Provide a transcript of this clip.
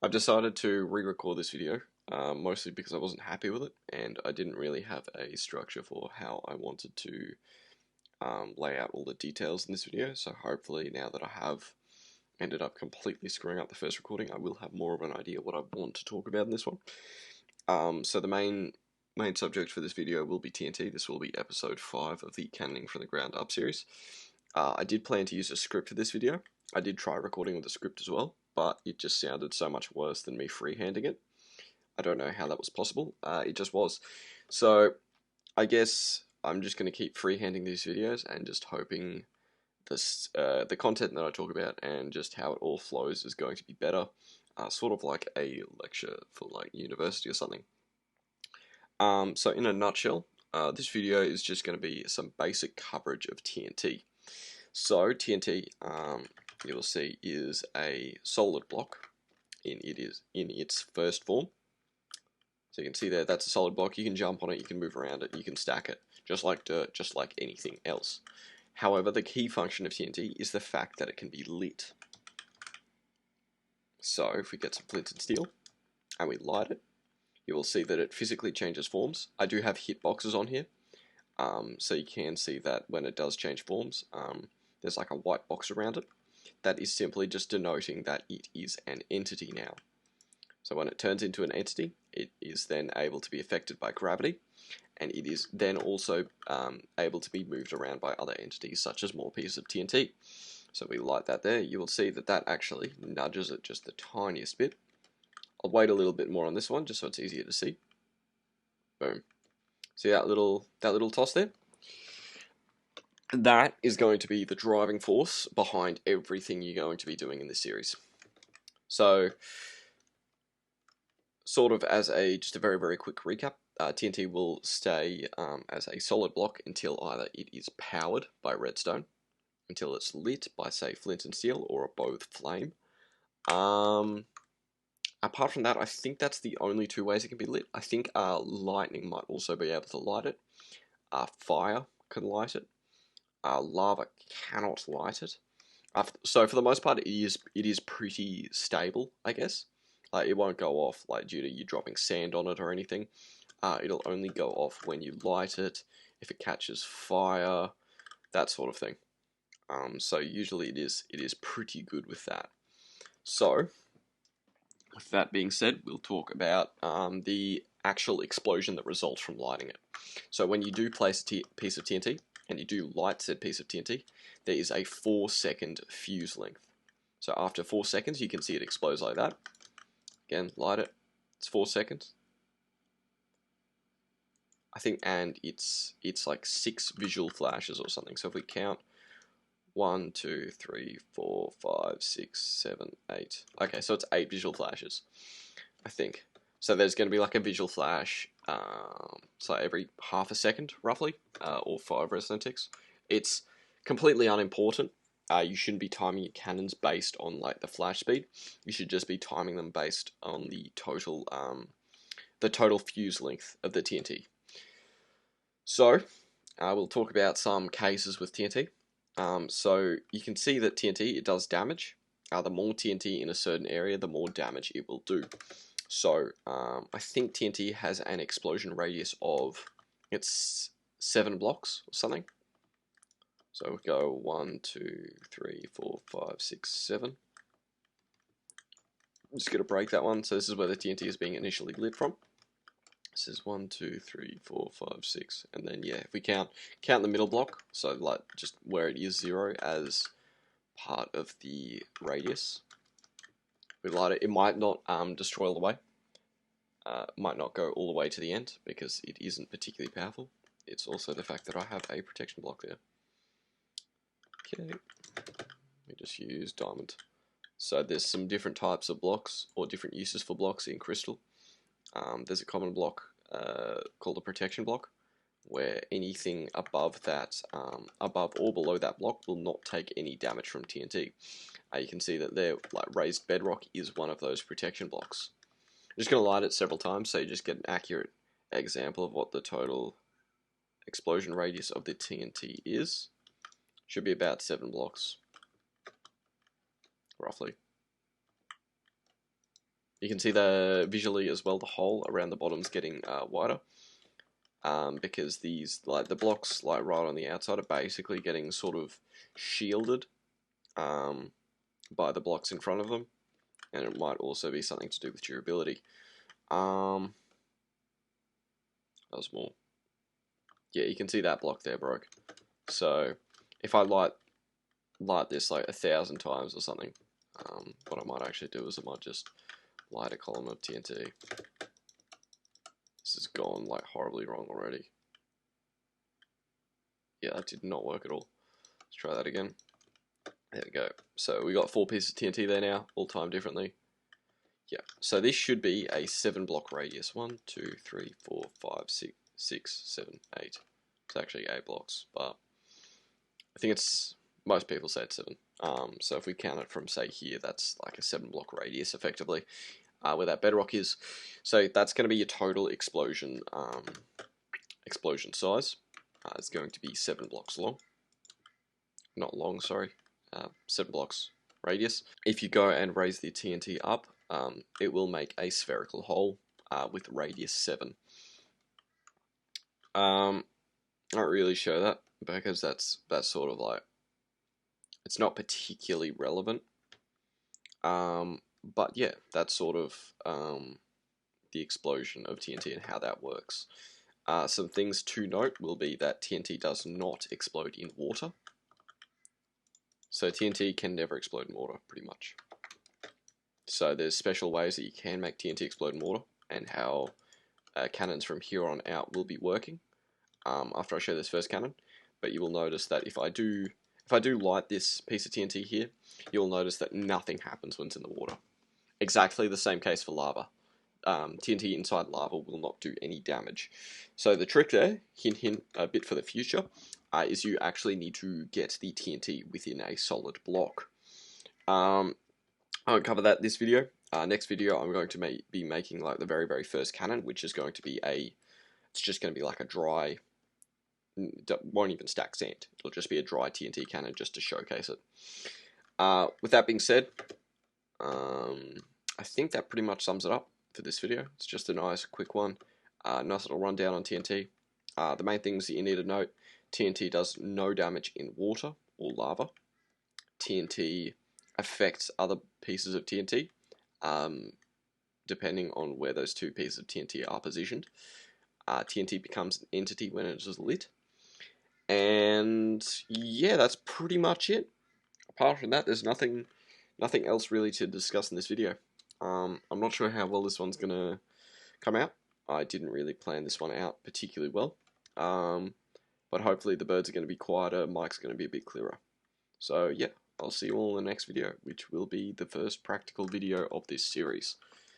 I've decided to re-record this video, mostly because I wasn't happy with it, and I didn't really have a structure for how I wanted to lay out all the details in this video, so hopefully now that I have ended up completely screwing up the first recording, I will have more of an idea what I want to talk about in this one. So the main subject for this video will be TNT. This will be episode 5 of the Cannoning from the Ground Up series. I did plan to use a script for this video. I did try recording with a script as well, but it just sounded so much worse than me freehanding it. I don't know how that was possible. It just was. So I guess I'm just going to keep freehanding these videos and just hoping this, the content that I talk about and just how it all flows is going to be better. Sort of like a lecture for like university or something. So in a nutshell, this video is just going to be some basic coverage of TNT. So TNT, you will see, is a solid block in its first form. So you can see there, that's a solid block. You can jump on it, you can move around it, you can stack it, just like dirt, just like anything else. However, the key function of TNT is the fact that it can be lit. So if we get some flint and steel and we light it, you will see that it physically changes forms. I do have hitboxes on here, so you can see that when it does change forms, there's like a white box around it. That is simply just denoting that it is an entity now. So when it turns into an entity, it is then able to be affected by gravity, and it is then also able to be moved around by other entities, such as more pieces of TNT. So we light that there, you will see that that actually nudges it just the tiniest bit. I'll wait a little bit more on this one, just so it's easier to see. Boom. See that little toss there? That is going to be the driving force behind everything you're going to be doing in this series. So, sort of as just a very, very quick recap, TNT will stay as a solid block until either it is powered by redstone, until it's lit by, say, flint and steel, or both flame. Apart from that, I think that's the only two ways it can be lit. I think lightning might also be able to light it. Fire can light it. Lava cannot light it. So for the most part, it is pretty stable, I guess. Like, it won't go off like due to you dropping sand on it or anything. It'll only go off when you light it, if it catches fire, that sort of thing. So usually it is pretty good with that. So with that being said, we'll talk about the actual explosion that results from lighting it. So when you do place a piece of TNT, and you do light said piece of TNT, there is a 4-second fuse length. So after 4 seconds, you can see it explodes like that. Again, light it. It's 4 seconds. I think, and it's like 6 visual flashes or something. So if we count 1, 2, 3, 4, 5, 6, 7, 8. Okay, so it's 8 visual flashes, I think. So there's going to be like a visual flash, so every half a second, roughly, or 5 redstone ticks. It's completely unimportant. You shouldn't be timing your cannons based on like the flash speed. You should just be timing them based on the total fuse length of the TNT. So, we'll talk about some cases with TNT. So you can see that TNT, it does damage. The more TNT in a certain area, the more damage it will do. So I think TNT has an explosion radius of, it's 7 blocks or something. So we go 1, 2, 3, 4, 5, 6, 7. I'm just going to break that one. So this is where the TNT is being initially lit from. This is 1, 2, 3, 4, 5, 6, and then yeah, if we count the middle block, so like just where it is 0 as part of the radius, we light it. It might not destroy all the way. Might not go all the way to the end because it isn't particularly powerful. It's also the fact that I have a protection block there. Okay, we just use diamond. So there's some different types of blocks or different uses for blocks in crystal. There's a common block called a protection block, where anything above that, above or below that block, will not take any damage from TNT. You can see that there, like raised bedrock is one of those protection blocks. I'm just going to light it several times so you just get an accurate example of what the total explosion radius of the TNT is. Should be about 7 blocks, roughly. You can see visually as well, the hole around the bottom's getting wider. Because these, like the blocks like right on the outside, are basically getting sort of shielded by the blocks in front of them, and it might also be something to do with durability. That was more. Yeah, you can see that block there broke. So if I light this like 1,000 times or something, what I might actually do is I might just light a column of TNT. This has gone like horribly wrong already. Yeah, that did not work at all. Let's try that again. There we go. So we got 4 pieces of TNT there now, all timed differently. Yeah, so this should be a 7 block radius. 1, 2, 3, 4, 5, 6, 7, 8. It's actually 8 blocks, but I think it's, most people say it's 7. So if we count it from, say, here, that's like a 7 block radius effectively, where that bedrock is. So that's going to be your total explosion size. It's going to be 7 blocks long. Not long, sorry. 7 blocks radius. If you go and raise the TNT up, it will make a spherical hole with radius 7. I don't really show that because that's sort of like, it's not particularly relevant. But yeah, that's sort of the explosion of TNT and how that works. Some things to note will be that TNT does not explode in water. So TNT can never explode in water, pretty much. So there's special ways that you can make TNT explode in water, and how cannons from here on out will be working after I show this first cannon. But you will notice that if I do light this piece of TNT here, you'll notice that nothing happens when it's in the water. Exactly the same case for lava. TNT inside lava will not do any damage. So the trick there, hint hint, a bit for the future, is you actually need to get the TNT within a solid block. I won't cover that this video. Next video I'm going to be making like the very, very first cannon, which is going to be it's just going to be like a dry, won't even stack sand. It'll just be a dry TNT cannon just to showcase it. With that being said, I think that pretty much sums it up for this video. It's just a nice quick one, nice little rundown on TNT. The main things that you need to note: TNT does no damage in water or lava. TNT affects other pieces of TNT, depending on where those 2 pieces of TNT are positioned. TNT becomes an entity when it is lit. And yeah, that's pretty much it. Apart from that, there's nothing else really to discuss in this video. I'm not sure how well this one's gonna come out. I didn't really plan this one out particularly well. But hopefully the birds are going to be quieter, mic's going to be a bit clearer. So yeah, I'll see you all in the next video, which will be the first practical video of this series.